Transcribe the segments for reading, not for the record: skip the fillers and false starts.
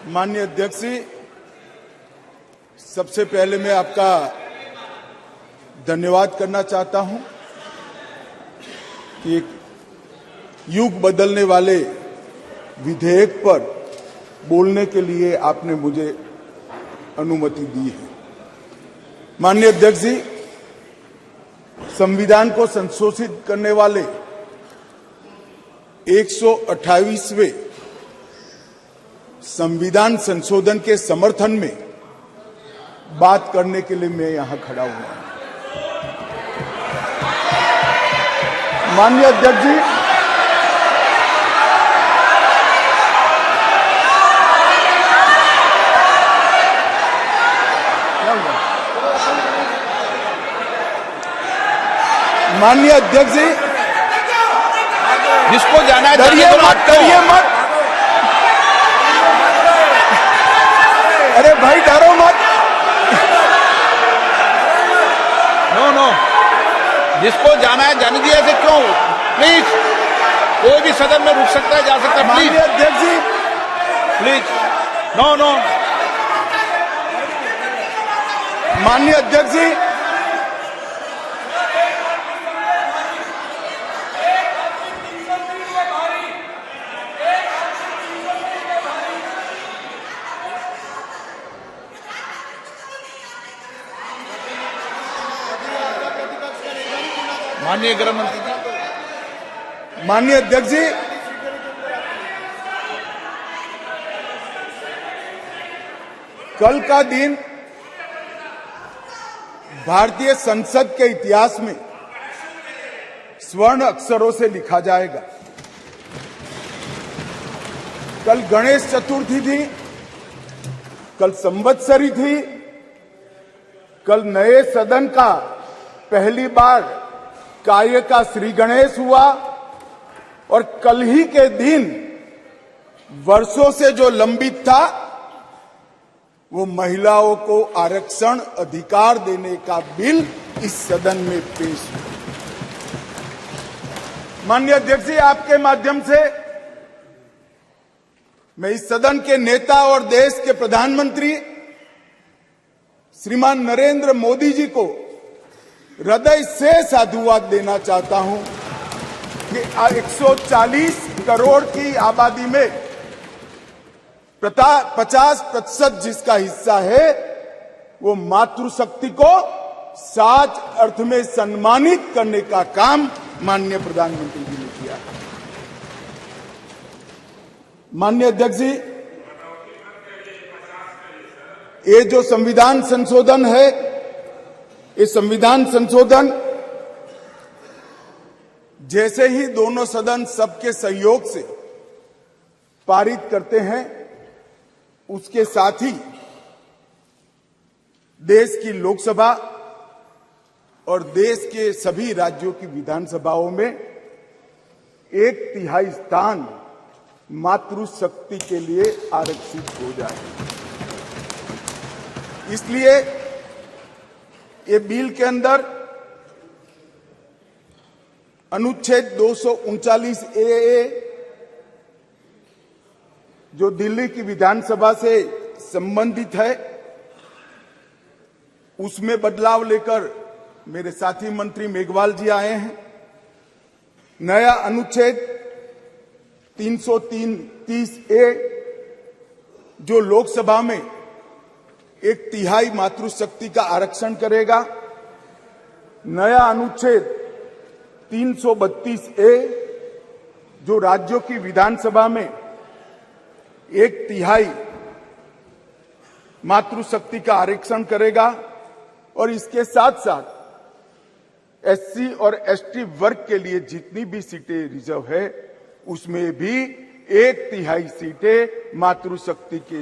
माननीय अध्यक्ष जी, सबसे पहले मैं आपका धन्यवाद करना चाहता हूं कि एक युग बदलने वाले विधेयक पर बोलने के लिए आपने मुझे अनुमति दी है। माननीय अध्यक्ष जी, संविधान को संशोधित करने वाले 128वें संविधान संशोधन के समर्थन में बात करने के लिए मैं यहां खड़ा हुआ हूं। माननीय अध्यक्ष जी, माननीय अध्यक्ष जी, जिसको जाना है डरिए मत, डरिए मत। अरे भाई डरो मत। नो, जिसको जाना है जाने दिया ऐसे क्यों? प्लीज, कोई भी सदन में रुक सकता है, जा सकता है। माननीय अध्यक्ष जी, प्लीज, नो। माननीय अध्यक्ष जी, माननीय गृह मंत्री जी। माननीय अध्यक्ष जी, कल का दिन भारतीय संसद के इतिहास में स्वर्ण अक्षरों से लिखा जाएगा। कल गणेश चतुर्थी थी, कल संवत्सरी थी, कल नए सदन का पहली बार कार्य का श्री गणेश हुआ और कल ही के दिन वर्षों से जो लंबित था वो महिलाओं को आरक्षण अधिकार देने का बिल इस सदन में पेश हुआ। माननीय अध्यक्ष जी, आपके माध्यम से मैं इस सदन के नेता और देश के प्रधानमंत्री श्रीमान नरेंद्र मोदी जी को हृदय से साधुवाद देना चाहता हूं कि 140 करोड़ की आबादी में 50% जिसका हिस्सा है वो मातृशक्ति को सच अर्थ में सम्मानित करने का काम माननीय प्रधानमंत्री जी ने किया। माननीय अध्यक्ष जी, ये जो संविधान संशोधन है, ये संविधान संशोधन जैसे ही दोनों सदन सबके सहयोग से पारित करते हैं, उसके साथ ही देश की लोकसभा और देश के सभी राज्यों की विधानसभाओं में 1/3 स्थान मातृशक्ति के लिए आरक्षित हो जाए। इसलिए ये बिल के अंदर अनुच्छेद 239A जो दिल्ली की विधानसभा से संबंधित है, उसमें बदलाव लेकर मेरे साथी मंत्री मेघवाल जी आए हैं। नया अनुच्छेद 330A जो लोकसभा में 1/3 मातृशक्ति का आरक्षण करेगा। नया अनुच्छेद 332A जो राज्यों की विधानसभा में 1/3 मातृशक्ति का आरक्षण करेगा और इसके साथ साथ SC और ST वर्ग के लिए जितनी भी सीटें रिजर्व है उसमें भी 1/3 सीटें मातृशक्ति के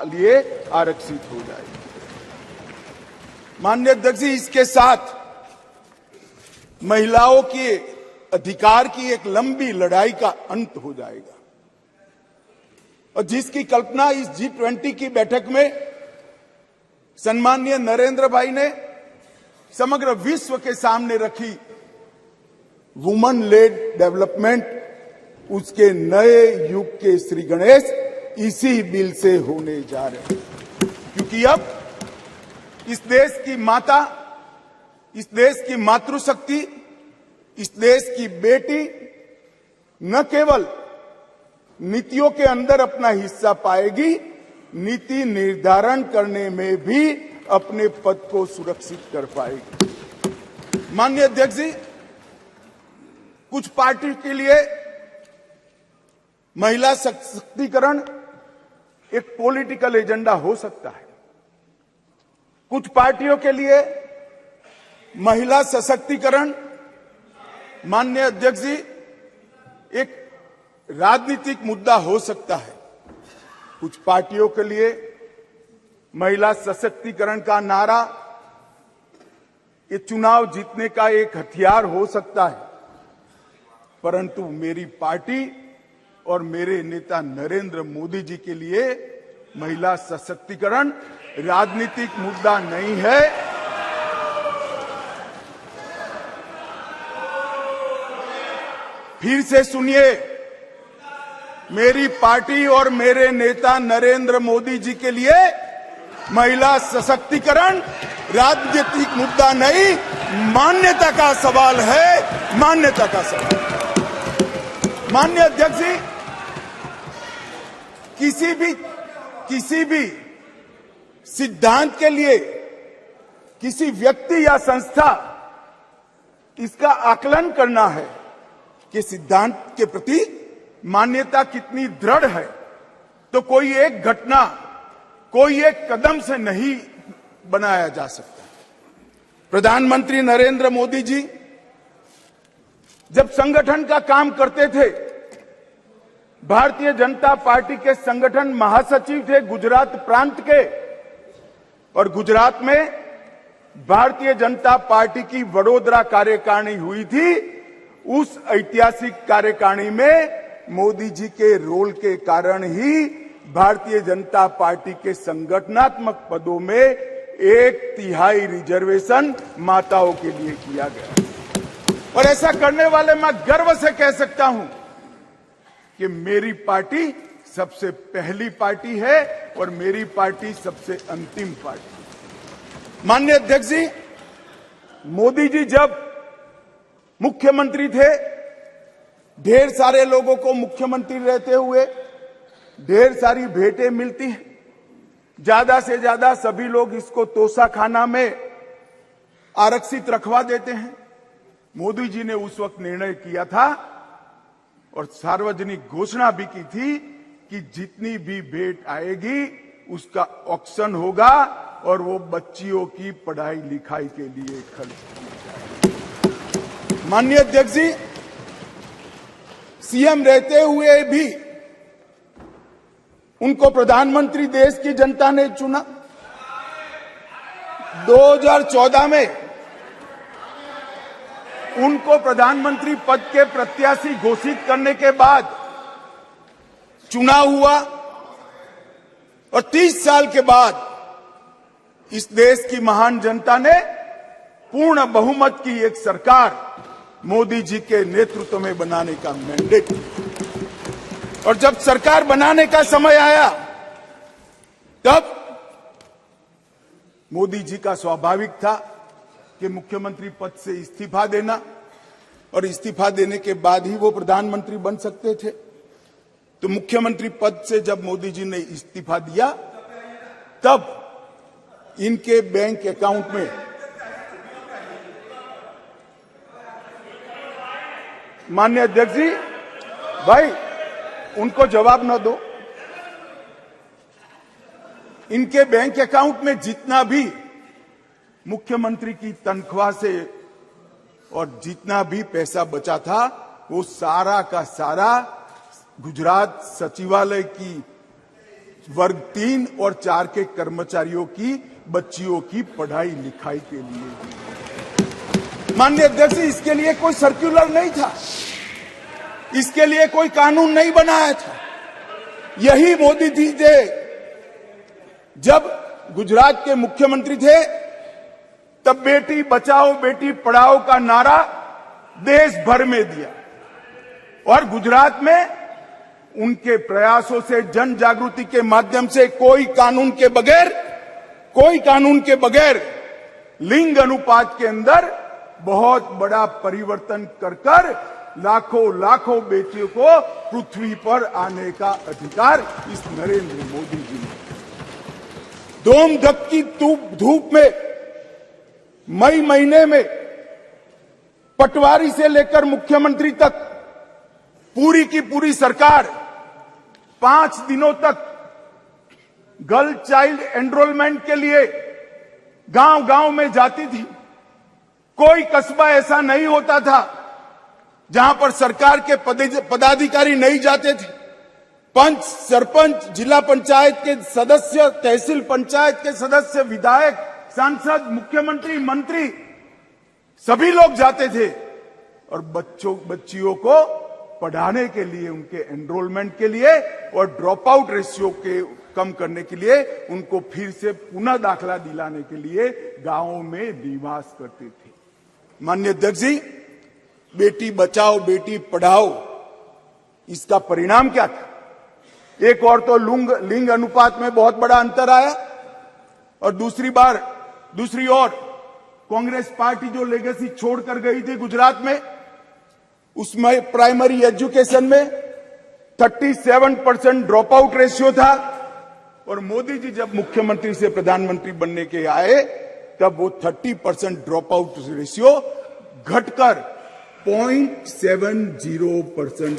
लिए आरक्षित हो जाएगी। माननीय अध्यक्ष जी, इसके साथ महिलाओं के अधिकार की एक लंबी लड़ाई का अंत हो जाएगा और जिसकी कल्पना इस G20 की बैठक में सम्माननीय नरेंद्र भाई ने समग्र विश्व के सामने रखी, वुमन लेड डेवलपमेंट, उसके नए युग के श्री गणेश इसी बिल से होने जा रहे हैं। क्योंकि अब इस देश की माता, इस देश की मातृशक्ति, इस देश की बेटी न केवल नीतियों के अंदर अपना हिस्सा पाएगी, नीति निर्धारण करने में भी अपने पद को सुरक्षित कर पाएगी। माननीय अध्यक्ष जी, कुछ पार्टी के लिए महिला सशक्तिकरण एक पॉलिटिकल एजेंडा हो सकता है। कुछ पार्टियों के लिए महिला सशक्तिकरण, माननीय अध्यक्ष जी, एक राजनीतिक मुद्दा हो सकता है। कुछ पार्टियों के लिए महिला सशक्तिकरण का नारा ये चुनाव जीतने का एक हथियार हो सकता है। परंतु मेरी पार्टी और मेरे नेता नरेंद्र मोदी जी के लिए महिला सशक्तिकरण राजनीतिक मुद्दा नहीं है। फिर से सुनिए, मेरी पार्टी और मेरे नेता नरेंद्र मोदी जी के लिए महिला सशक्तिकरण राजनीतिक मुद्दा नहीं, मान्यता का सवाल है, मान्यता का सवाल। माननीय अध्यक्ष जी, किसी भी सिद्धांत के लिए किसी व्यक्ति या संस्था इसका आकलन करना है कि सिद्धांत के प्रति मान्यता कितनी दृढ़ है, तो कोई एक घटना, कोई एक कदम से नहीं बनाया जा सकता। प्रधानमंत्री नरेंद्र मोदी जी जब संगठन का काम करते थे, भारतीय जनता पार्टी के संगठन महासचिव थे गुजरात प्रांत के, और गुजरात में भारतीय जनता पार्टी की वडोदरा कार्यकारिणी हुई थी। उस ऐतिहासिक कार्यकारिणी में मोदी जी के रोल के कारण ही भारतीय जनता पार्टी के संगठनात्मक पदों में 1/3 रिजर्वेशन माताओं के लिए किया गया। और ऐसा करने वाले मैं गर्व से कह सकता हूं कि मेरी पार्टी सबसे पहली पार्टी है और मेरी पार्टी सबसे अंतिम पार्टी। माननीय अध्यक्ष जी, मोदी जी जब मुख्यमंत्री थे, ढेर सारे लोगों को मुख्यमंत्री रहते हुए ढेर सारी भेंटें मिलती हैं। ज्यादा से ज्यादा सभी लोग इसको तोशाखाना में आरक्षित रखवा देते हैं। मोदी जी ने उस वक्त निर्णय किया था और सार्वजनिक घोषणा भी की थी कि जितनी भी भेंट आएगी उसका ऑक्शन होगा और वो बच्चियों की पढ़ाई लिखाई के लिए खर्च की जाएगी। माननीय अध्यक्ष जी, सीएम रहते हुए भी उनको प्रधानमंत्री देश की जनता ने चुना। 2014 में उनको प्रधानमंत्री पद के प्रत्याशी घोषित करने के बाद चुनाव हुआ और 30 साल के बाद इस देश की महान जनता ने पूर्ण बहुमत की एक सरकार मोदी जी के नेतृत्व में बनाने का मैंडेट दिया। और जब सरकार बनाने का समय आया, तब मोदी जी का स्वाभाविक था कि मुख्यमंत्री पद से इस्तीफा देना, और इस्तीफा देने के बाद ही वो प्रधानमंत्री बन सकते थे। तो मुख्यमंत्री पद से जब मोदी जी ने इस्तीफा दिया, तब इनके बैंक अकाउंट में माननीय अध्यक्ष जी, भाई उनको जवाब न दो। इनके बैंक अकाउंट में जितना भी मुख्यमंत्री की तनख्वाह से और जितना भी पैसा बचा था, वो सारा का सारा गुजरात सचिवालय की वर्ग 3 और 4 के कर्मचारियों की बच्चियों की पढ़ाई लिखाई के लिए। माननीय अध्यक्ष, इसके लिए कोई सर्कुलर नहीं था, इसके लिए कोई कानून नहीं बनाया था। यही मोदी जी थे जब गुजरात के मुख्यमंत्री थे, तब बेटी बचाओ बेटी पढ़ाओ का नारा देश भर में दिया और गुजरात में उनके प्रयासों से, जन जागृति के माध्यम से कोई कानून के बगैर लिंग अनुपात के अंदर बहुत बड़ा परिवर्तन कर लाखों बेटियों को पृथ्वी पर आने का अधिकार इस नरेंद्र मोदी जी ने। दोम धक्की धूप में मई महीने में पटवारी से लेकर मुख्यमंत्री तक पूरी की पूरी सरकार 5 दिनों तक गर्ल चाइल्ड एनरोलमेंट के लिए गांव में जाती थी। कोई कस्बा ऐसा नहीं होता था जहां पर सरकार के पदाधिकारी नहीं जाते थे। पंच, सरपंच, जिला पंचायत के सदस्य, तहसील पंचायत के सदस्य, विधायक, सांसद, मुख्यमंत्री, मंत्री सभी लोग जाते थे और बच्चियों को पढ़ाने के लिए, उनके एनरोलमेंट के लिए और ड्रॉप आउट रेशियो के कम करने के लिए, उनको फिर से पुनः दाखला दिलाने के लिए गांवों में निवास करते थे। माननीय अध्यक्ष जी, बेटी बचाओ बेटी पढ़ाओ, इसका परिणाम क्या था? एक और तो लिंग अनुपात में बहुत बड़ा अंतर आया और दूसरी ओर कांग्रेस पार्टी जो लेगेसी छोड़कर गई थी गुजरात में, उसमें प्राइमरी एजुकेशन में 37% ड्रॉप आउट रेशियो था और मोदी जी जब मुख्यमंत्री से प्रधानमंत्री बनने के आए तब वो 30% ड्रॉप आउट रेशियो घटकर 0.70%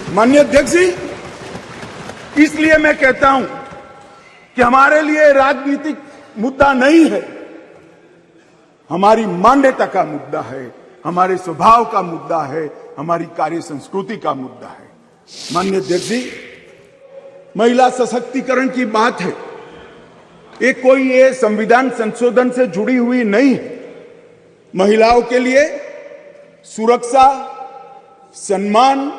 माननीय अध्यक्ष जी, इसलिए मैं कहता हूं कि हमारे लिए राजनीतिक मुद्दा नहीं है, हमारी मान्यता का मुद्दा है, हमारे स्वभाव का मुद्दा है, हमारी कार्य संस्कृति का मुद्दा है। माननीय अध्यक्ष जी, महिला सशक्तिकरण की बात है, ये संविधान संशोधन से जुड़ी हुई नहीं है। महिलाओं के लिए सुरक्षा, सम्मान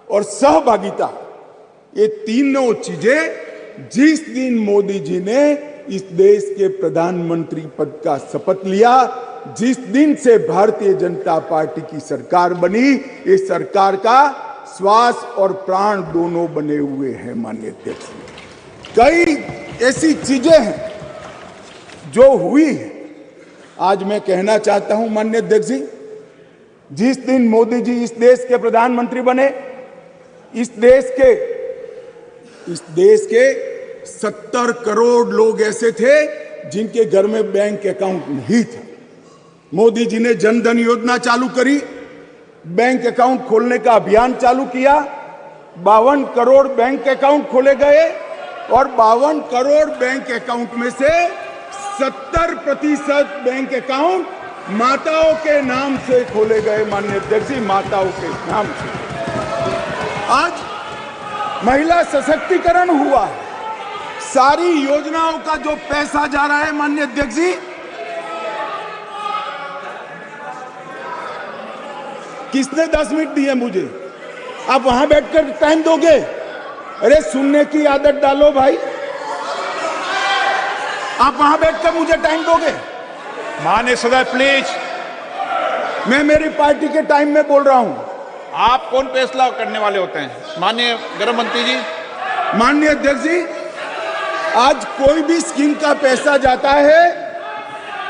और सहभागिता, ये तीनों चीजें जिस दिन मोदी जी ने इस देश के प्रधानमंत्री पद का शपथ लिया, जिस दिन से भारतीय जनता पार्टी की सरकार बनी, ये सरकार का श्वास और प्राण दोनों बने हुए हैं। माननीय अध्यक्ष, कई ऐसी चीजें हैं जो हुई है। आज मैं कहना चाहता हूं माननीय अध्यक्ष जी, जिस दिन मोदी जी इस देश के प्रधानमंत्री बने, इस देश के 70 करोड़ लोग ऐसे थे जिनके घर में बैंक अकाउंट नहीं था। मोदी जी ने जनधन योजना चालू करी, बैंक अकाउंट खोलने का अभियान चालू किया, 52 करोड़ बैंक अकाउंट खोले गए और 52 करोड़ बैंक अकाउंट में से 70% बैंक अकाउंट माताओं के नाम से खोले गए। माननीय अध्यक्ष जी, माताओं के नाम से आज महिला सशक्तिकरण हुआ। सारी योजनाओं का जो पैसा जा रहा है माननीय अध्यक्ष जी, किसने 10 मिनट दिए मुझे? आप वहां बैठकर टाइम दोगे? अरे सुनने की आदत डालो भाई, आप वहां बैठकर मुझे टाइम दोगे? माननीय सदस्य प्लीज, मैं मेरी पार्टी के टाइम में बोल रहा हूं। आप कौन फैसला करने वाले होते हैं? माननीय गृह मंत्री जी। माननीय अध्यक्ष जी, आज कोई भी स्कीम का पैसा जाता है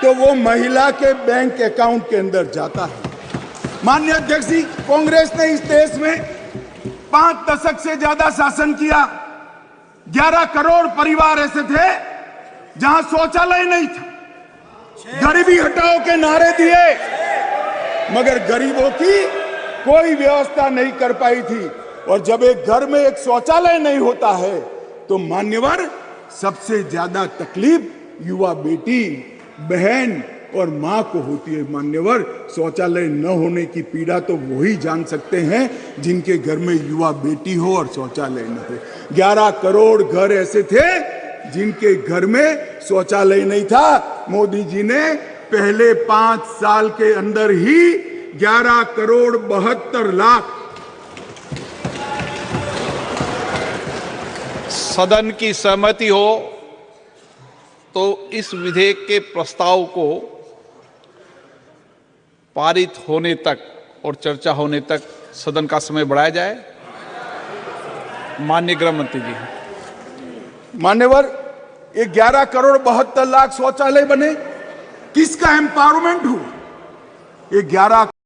तो वो महिला के बैंक अकाउंट के अंदर जाता है। माननीय अध्यक्ष जी, कांग्रेस ने इस देश में 5 दशक से ज्यादा शासन किया। 11 करोड़ परिवार ऐसे थे जहां शौचालय नहीं था। गरीबी हटाओ के नारे दिए, मगर गरीबों की कोई व्यवस्था नहीं कर पाई थी। और जब एक घर में एक शौचालय नहीं होता है तो मान्यवर, सबसे ज्यादा तकलीफ युवा बेटी, बहन और मां को होती है। मान्यवर, शौचालय न होने की पीड़ा तो वही जान सकते हैं जिनके घर में युवा बेटी हो और शौचालय न हो। 11 करोड़ घर ऐसे थे जिनके घर में शौचालय नहीं था। मोदी जी ने पहले 5 साल के अंदर ही 11 करोड़ 72 लाख सदन की सहमति हो तो इस विधेयक के प्रस्ताव को पारित होने तक और चर्चा होने तक सदन का समय बढ़ाया जाए। माननीय गृह मंत्री जी। मान्यवर, ये 11 करोड़ 72 लाख शौचालय बने, किसका एम्पावरमेंट हुआ? ये 11